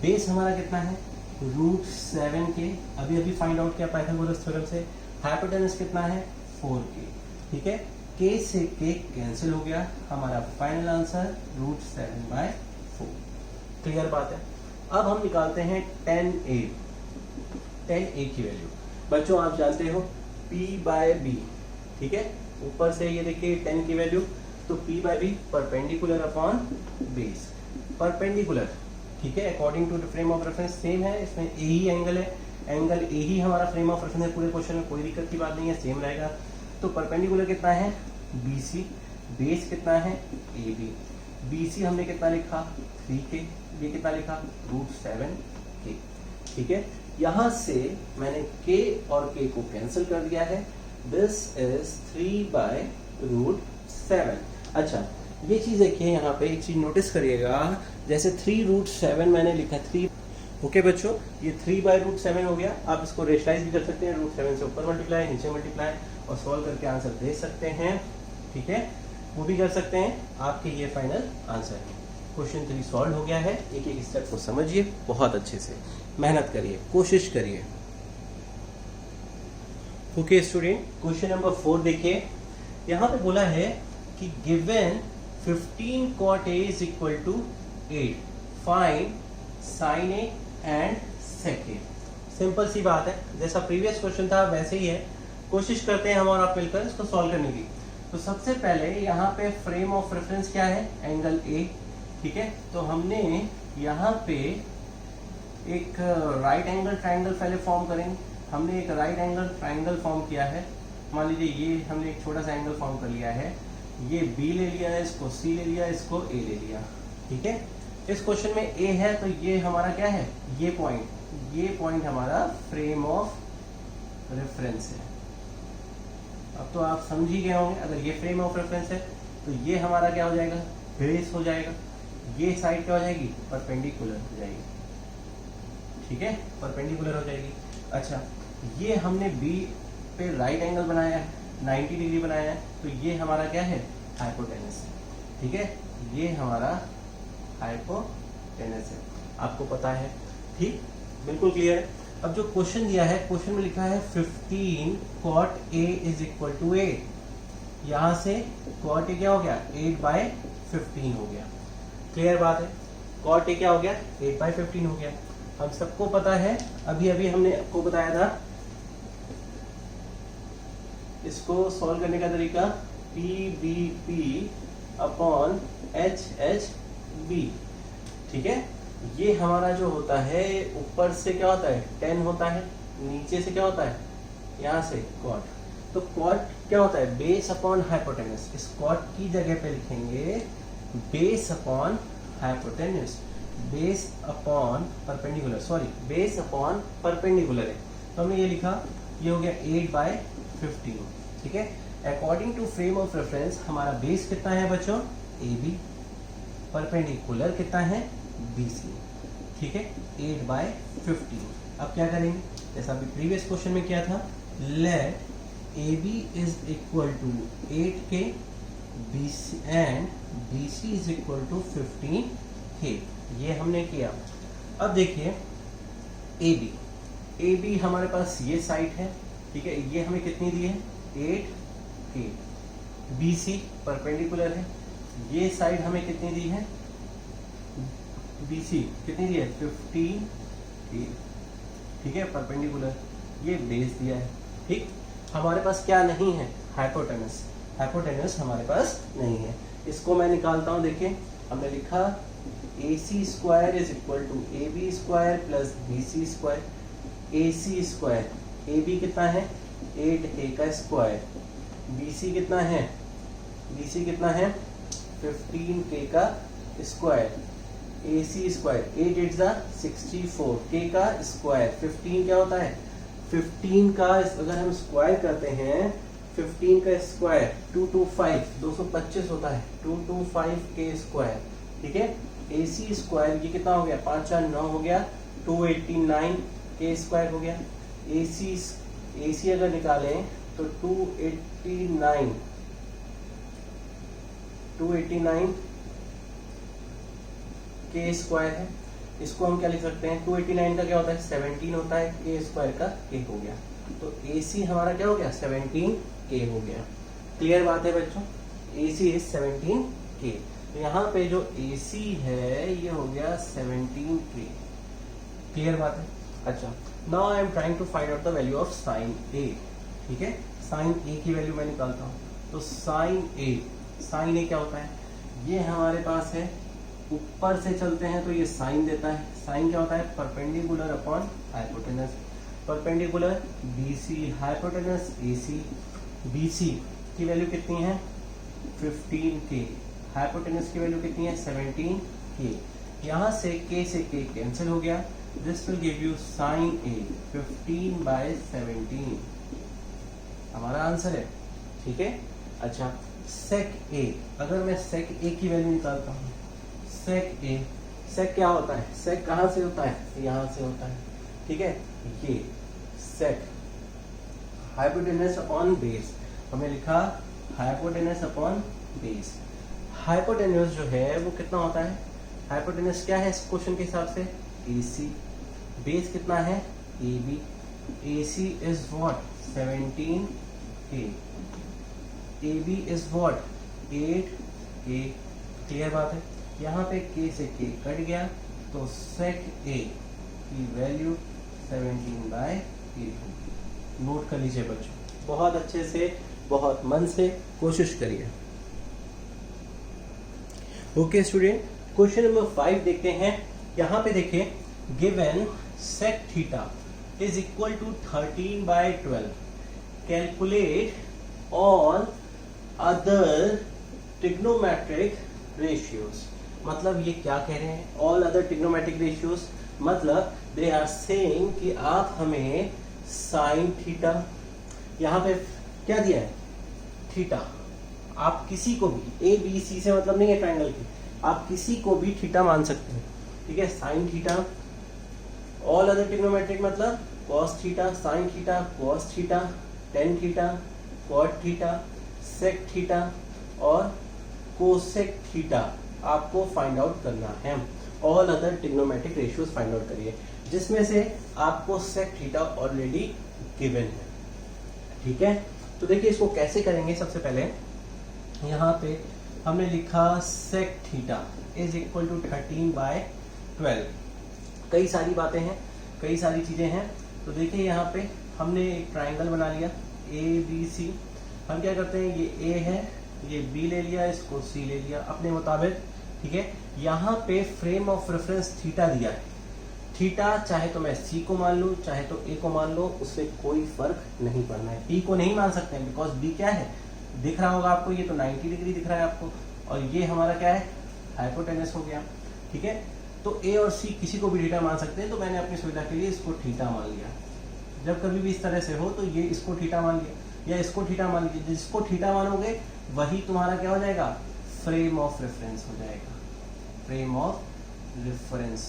बेस हमारा कितना है, √7K, अभी फाइंड आउट किया पाइथागोरस थ्योरम से। हाइपोटेनस कितना है, 4K, ठीक है। K से K कैंसिल हो गया, हमारा फाइनल आंसर √7/4। क्लियर बात है। अब हम निकालते हैं tan A की वैल्यू। बच्चों आप जानते हो P/B, ठीक है, ऊपर से ये देखिए tan की वैल्यू, तो P/B perpendicular upon base, perpendicular, ठीक है, according to the frame of reference same है, इसमें A ही एंगल है, एंगल A ही हमारा फ्रेम ऑफ रेफरेंस है पूरे क्वेश्चन में, कोई दिक्कत की बात नहीं है, सेम रहेगा। तो परपेंडिकुलर कितना है, BC, बेस कितना है, AB। BC हमने कितना लिखा, 3K, ये कितना लिखा, √7K, ठीक है। यहाँ से मैंने K और K को कैंसिल कर दिया है, दिस इज 3/√7। अच्छा, ये चीज देखिए, यहाँ पे एक चीज नोटिस करिएगा, जैसे 3√7 मैंने लिखा 3, ओके बच्चों, ये 3/√7 हो गया। आप इसको रेशनलाइज भी कर सकते हैं, √7 से ऊपर मल्टीप्लाई, नीचे मल्टीप्लाई, और सॉल्व करके आंसर दे सकते हैं, ठीक है, वो भी कर सकते हैं। आपके ये फाइनल आंसर है। क्वेश्चन 3 सॉल्व हो गया है। एक एक स्टेप को समझिए, बहुत अच्छे से मेहनत करिए, कोशिश करिए। ओके स्टूडेंट, क्वेश्चन नंबर 4 देखिए, यहाँ पे बोला है कि given 15 cot A is equal to 8, find sine A and sec A. Simple सी बात है, जैसा प्रीवियस क्वेश्चन था वैसे ही है। कोशिश करते हैं हम और आप मिलकर इसको सॉल्व करने की। तो सबसे पहले यहाँ पे फ्रेम ऑफ रेफरेंस क्या है, एंगल ए, ठीक है। तो हमने यहाँ पे एक राइट एंगल ट्राइंगल पहले फॉर्म करेंगे। हमने एक राइट एंगल ट्राइंगल फॉर्म किया है। मान लीजिए ये हमने एक छोटा सा एंगल फॉर्म कर लिया है, ये बी ले लिया है, इसको सी ले लिया, इसको ए ले लिया, ठीक है। इस क्वेश्चन में ए है तो ये हमारा क्या है, ये पॉइंट हमारा फ्रेम ऑफ रेफरेंस है। अब तो आप समझ ही गए होंगे, अगर ये फ्रेम ऑफ रेफरेंस है तो ये हमारा क्या हो जाएगा, बेस हो जाएगा। ये साइड क्या हो जाएगी, परपेंडिकुलर हो जाएगी, ठीक है, परपेंडिकुलर हो जाएगी। अच्छा, ये हमने बी पे राइट एंगल बनाया है, 90 डिग्री बनाया है, तो ये हमारा क्या है, हाइपोटेनस है, ठीक है। ये हमारा हाइपोटेनस है, आपको पता है, ठीक, बिल्कुल क्लियर है। अब जो क्वेश्चन दिया है, क्वेश्चन में लिखा है 15 cot A is equal to 8। यहां से cot A क्या हो गया, 8/15 हो गया। क्लियर बात है, cot A क्या हो गया, 8/15 हो गया। हम सबको पता है, अभी अभी हमने आपको बताया था इसको सॉल्व करने का तरीका, PBP अपॉन HHB, ठीक है। ये हमारा जो होता है, ऊपर से क्या होता है 10 होता है, नीचे से क्या होता है, यहाँ से cot। तो cot क्या होता है, बेस अपॉन हाइपोटेनस। इस cot की जगह पे लिखेंगे base upon hypotenuse, base upon perpendicular, sorry base upon perpendicular है, तो हमने ये लिखा, ये हो गया 8/15, ठीक है। According to frame of reference हमारा बेस कितना है बच्चों, AB, परपेंडिकुलर कितना है, BC, ठीक है, 8/15। अब क्या करेंगे, जैसा अभी प्रीवियस क्वेश्चन में किया था, let AB is equal to 8K BC and BC is equal to 15K। ये हमने किया। अब देखिए AB हमारे पास ये साइड है, ठीक है, ये हमें कितनी दी है, 8K। BC परपेंडिकुलर है, ये साइड हमें कितनी दी है, BC कितनी दी है, 15K, ठीक है, परपेंडिकुलर। ये बेस दिया है, ठीक। हमारे पास क्या नहीं है, हाइपोटेनस, हाइपोटेनस हमारे पास नहीं है। इसको मैं निकालता हूं, देखिए हमने लिखा AC square is equal to AB square plus BC square. AC square, AB कितना है, 8K का स्क्वायर, BC कितना है, BC कितना है, 15K का स्क्वायर। AC स्क्वायर, 8 8 64, K का स्क्वायर, 15 क्या होता है, 15 का अगर हम स्क्वायर करते हैं, 15 का स्क्वायर 225, 225 होता है, 225K स्क्वायर, ठीक है। AC स्क्वायर ये कितना हो गया, 5 4 9 हो गया, 289K स्क्वायर हो गया। AC अगर निकालें तो 289 K स्क्वायर है। इसको हम क्या लिख सकते हैं, 289 का क्या होता है, 17 होता है, K स्क्वायर का K हो गया। तो AC हमारा क्या हो गया, 17K हो गया। क्लियर बात है बच्चों, AC इज 17K। तो यहाँ पे जो AC है ये हो गया 17K। क्लियर बात है। अच्छा, now I am trying to find out the value of sine A, ठीक है। साइन A की वैल्यू मैं निकालता हूँ। तो साइन A क्या होता है, ये हमारे पास है, ऊपर से चलते हैं तो ये साइन देता है। साइन क्या होता है, perpendicular upon hypotenuse. Perpendicular BC, hypotenuse AC। BC की वैल्यू कितनी है, 15K। हाइपोटेनस की वैल्यू कितनी है, 17K। यहाँ से K कैंसिल हो गया। This will give you sine A 15/17, हमारा आंसर है, ठीक है। अच्छा, सेक A, अगर मैं सेक A की वैल्यू निकालता हूँ, सेक क्या होता है, सेक कहाँ से होता है, यहाँ से होता है, ठीक है। ये सेक हाइपोटेनस अपॉन बेस, हमने लिखा हाइपोटेनस अपॉन बेस। हाइपोटेनस जो है वो कितना होता है, हाइपोटेनस क्या है इस क्वेश्चन के हिसाब से, AC। बेस कितना है, AB। AC is what, 17K। AB is what, 8K। Clear बात है। यहाँ पे K से K कट गया, तो सेक ए की वैल्यू 17/8 होगी। नोट कर लीजिए बच्चों, बहुत अच्छे से, बहुत मन से कोशिश करिए। ओके स्टूडेंट, क्वेश्चन नंबर 5 देखते हैं। यहाँ पे देखिए, given sec theta is equal to 13/12, calculate all other trigonometric ratios. मतलब ये क्या कह रहे हैं, ऑल अदर ट्रिग्नोमेट्रिक रेशियोज, मतलब दे आर सेइंग कि आप हमें साइन थीटा, यहाँ पे क्या दिया है थीटा, आप किसी को भी, ए बी सी से मतलब नहीं है ट्राइंगल की, आप किसी को भी थीटा मान सकते हैं, ठीक है, sine theta. All other trigonometric मतलब cos theta, sine theta, cos theta, tan theta, cot theta, sec theta और कोसेक थीटा आपको फाइंड आउट करना है। All other trigonometric ratios find out करिए, जिसमें से आपको सेक थीटा ऑलरेडी गिवन है, ठीक है। तो देखिए इसको कैसे करेंगे। सबसे पहले यहाँ पे हमने लिखा sec theta is equal to 13/12। कई सारी बातें हैं, कई सारी चीजें हैं। तो देखिए यहाँ पे हमने एक ट्राइंगल बना लिया ए बी सी। हम क्या करते हैं, ये ए है, ये बी ले लिया, इसको सी ले लिया अपने मुताबिक, ठीक है। यहाँ पे फ्रेम ऑफ रेफरेंस थीटा दिया है। थीटा चाहे तो मैं सी को मान लूँ, चाहे तो ए को मान लो, उससे कोई फर्क नहीं पड़ना है। बी को नहीं मान सकते हैं, बिकॉज बी क्या है, दिख रहा होगा आपको, ये तो 90 डिग्री दिख रहा है आपको, और ये हमारा क्या है, हाइपोटेनस हो गया, ठीक है। तो ए और सी किसी को भी थीटा मान सकते हैं, तो मैंने अपनी सुविधा के लिए इसको थीटा मान लिया। जब कभी भी इस तरह से हो तो ये इसको थीटा मान लिया या इसको थीटा मान लीजिए। जिसको थीटा मानोगे वही तुम्हारा क्या हो जाएगा, फ्रेम ऑफ रेफरेंस हो जाएगा। Frame of reference,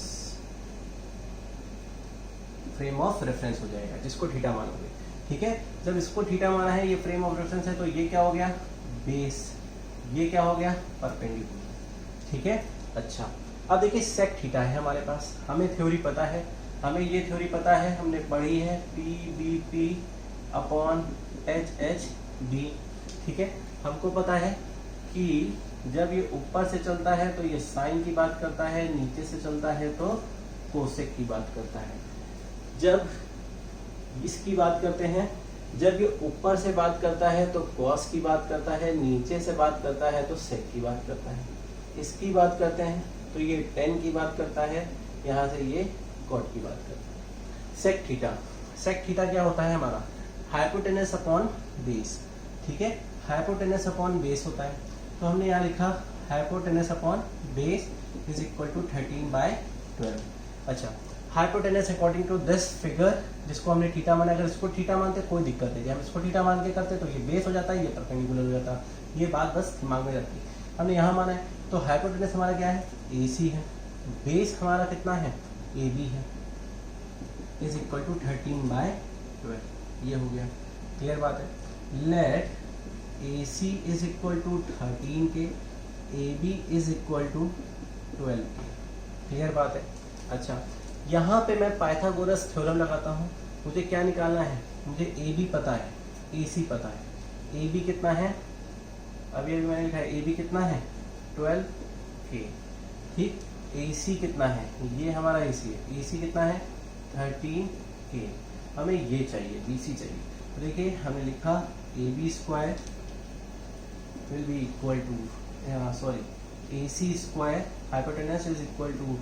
frame of reference हो जाएगा जिसको थीटा मानोगे, ठीक है। जब इसको थीटा माना है, ये फ्रेम ऑफ रेफरेंस है, तो ये क्या हो गया, बेस, ये क्या हो गया, परपेंडिकुलर, ठीक है। अच्छा, अब देखिए सेक थीटा है हमारे पास, हमें थ्योरी पता है, हमें ये थ्योरी पता है, हमने पढ़ी है, P B P upon H H D, ठीक है। हमको पता है कि जब ये ऊपर से चलता है तो ये साइन की बात करता है, नीचे से चलता है तो कोसेक की बात करता है। जब इसकी बात करते हैं, जब ये ऊपर से बात करता है तो कॉस की बात करता है, नीचे से बात करता है तो सेक की बात करता है। इसकी बात करते हैं तो ये टेन की बात करता है, यहाँ से ये कॉट की बात करता है। सेक थीटा, सेक थीटा क्या होता है हमारा, हाइपोटेनस अपॉन बेस, ठीक है। हाइपोटेनस अपॉन बेस होता है, तो हमने यहाँ लिखा hypotenuse upon base is equal to 13/12। अच्छा, hypotenuse according to this figure, जिसको हमने थीटा माना, अगर इसको थीटा मानते कोई दिक्कत नहीं, हम इसको थीटा मान के करते तो ये बेस हो जाता है, ये परपेंडिकुलर हो जाता, ये बात बस दिमाग में रहती है। हमने यहाँ माना है, तो हाइपोटेनस हमारा क्या है, AC है, बेस हमारा कितना है, AB है, इज इक्वल टू 13/12, ये हो गया, क्लियर बात है। Let AC is equal to 13 K, AB is equal to 12 के, क्लियर बात है। अच्छा, यहाँ पे मैं पाइथागोरस थ्योरम लगाता हूँ, मुझे क्या निकालना है, मुझे AB पता है, AC पता है। AB कितना है, अभी अभी मैंने लिखा है AB कितना है 12 के, ठीक। AC कितना है, ये हमारा AC है, AC कितना है 13 के, हमें ये चाहिए, BC चाहिए। तो देखिए हमने लिखा AB square will be equal to, sorry AC square hypotenuse is equal to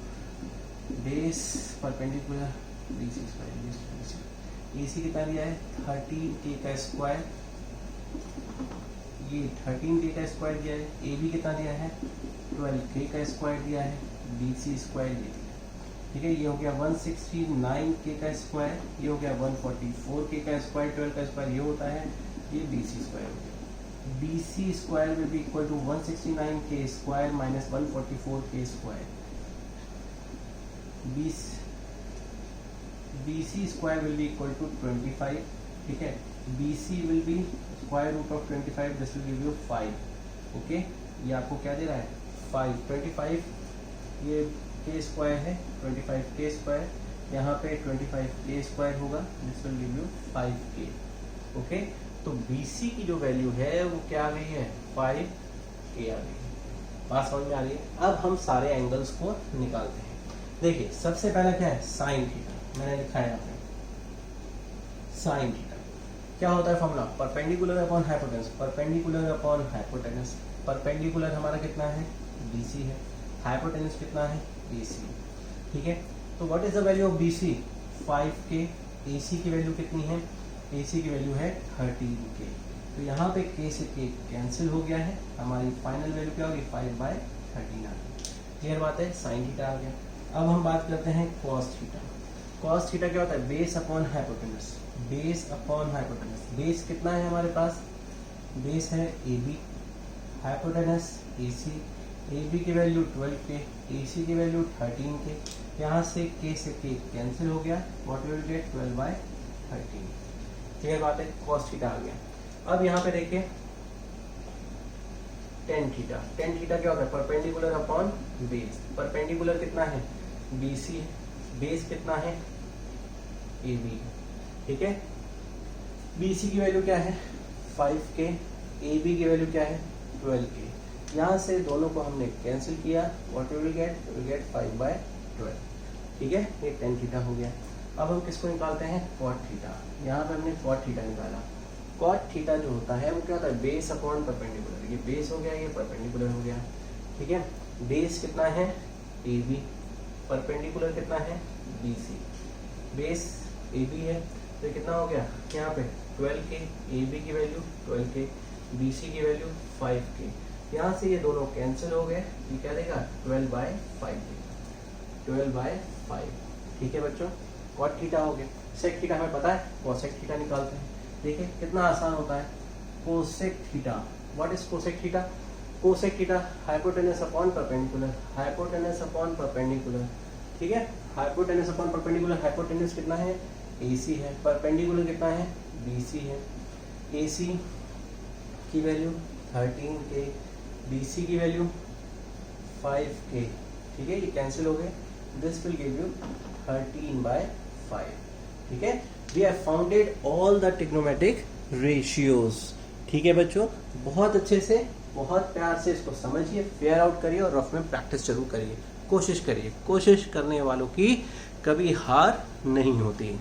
base perpendicular BC square. AC कितना दिया है 13K का स्क्वायर, ये 13K का स्क्वायर दिया है। AB कितना दिया है 12K का स्क्वायर दिया है, BC स्क्वायर ये दिया, ठीक है। ये हो गया 169K का स्क्वायर, ये हो गया 144K का स्क्वायर, 12 का स्क्वायर ये होता है, ये BC स्क्वायर हो गया। BC square will be equal to 169K square minus 144K square. BC square will be equal to 25, ठीक है। BC will be square root of 25, this will give you 5, okay. ये आपको क्या दे रहा है 5, 25, ये K स्क्वायर है, 25K स्क्वायर, यहाँ पे 25K स्क्वायर होगा, this will give you 5K, okay. तो BC की जो वैल्यू है वो क्या आ गई है 5K आ गई है। बात समझ में आ रही है। अब हम सारे एंगल्स को निकालते हैं। देखिए सबसे पहला क्या है, साइन थीटा, मैंने लिखा है यहाँ पे साइन थीटा। क्या होता है formula, perpendicular upon hypotenuse, perpendicular upon hypotenuse. Perpendicular हमारा कितना है, BC है, हाइपोटेनस कितना है, AC। ठीक है, तो what is the value of BC, 5K। AC की वैल्यू कितनी है, AC की वैल्यू है 13K। तो यहाँ पे K से K कैंसिल हो गया है, हमारी फाइनल वैल्यू क्या होगी, 5/13 आ गई। क्लियर बात है, साइन थीटा आ गया। अब हम बात करते हैं कॉस थीटा। कॉस थीटा क्या होता है, base upon hypotenuse, base upon hypotenuse. Base कितना है हमारे पास, बेस है AB, हाइपोटेनस AC। AB की वैल्यू 12K, AC की वैल्यू 13K। यहाँ से K से K कैंसिल हो गया, व्हाट विल गेट 12/13। क्लियर बात है, कॉस थीटा आ गया। अब यहाँ पे देखिए टेन थीटा। टेन थीटा क्या होता है, परपेंडिकुलर अपॉन बेस। परपेंडिकुलर कितना है, BC है, बेस कितना है, AB है। ठीक है, BC की वैल्यू क्या है 5K, AB की वैल्यू क्या है 12K। यहाँ से दोनों को हमने कैंसिल किया, व्हाट विल गेट 5/12। ठीक है, ये टेन थीटा हो गया। अब हम किसको निकालते हैं, कॉट थीटा। यहाँ पे हमने कॉट थीटा निकाला। कॉट थीटा जो होता है वो क्या होता है, बेस अपॉन परपेंडिकुलर। ये बेस हो गया, ये परपेंडिकुलर हो गया। ठीक है, बेस कितना है AB, परपेंडिकुलर कितना है BC। बेस AB है तो कितना हो गया, यहाँ पे 12K, AB की वैल्यू 12K, BC की वैल्यू 5K। यहाँ से ये दोनों कैंसिल हो गए, ये क्या देगा 12/5 देगा, 12/5। ठीक है बच्चों, कॉट थीटा हो गया। सेक थीटा हमें पता है, कोसेक थीटा निकालते हैं। देखिए कितना आसान होता है, cosec theta. What is cosec theta, cosec theta hypotenuse upon perpendicular, hypotenuse upon perpendicular. ठीक है, हाइपोटेनस अपॉन परपेंडिकुलर। हाइपोटेनस कितना है, AC है, परपेंडिकुलर कितना है, BC है। AC की वैल्यू 13K, BC की वैल्यू 5K। ठीक है, ये कैंसिल हो गए, दिस विल गिव यू 13/5। ठीक है, we have founded all the trigonometric ratios. ठीक है बच्चों, बहुत अच्छे से, बहुत प्यार से इसको समझिए, फेयर आउट करिए और रफ में प्रैक्टिस जरूर करिए। कोशिश करिए, कोशिश करने वालों की कभी हार नहीं होती।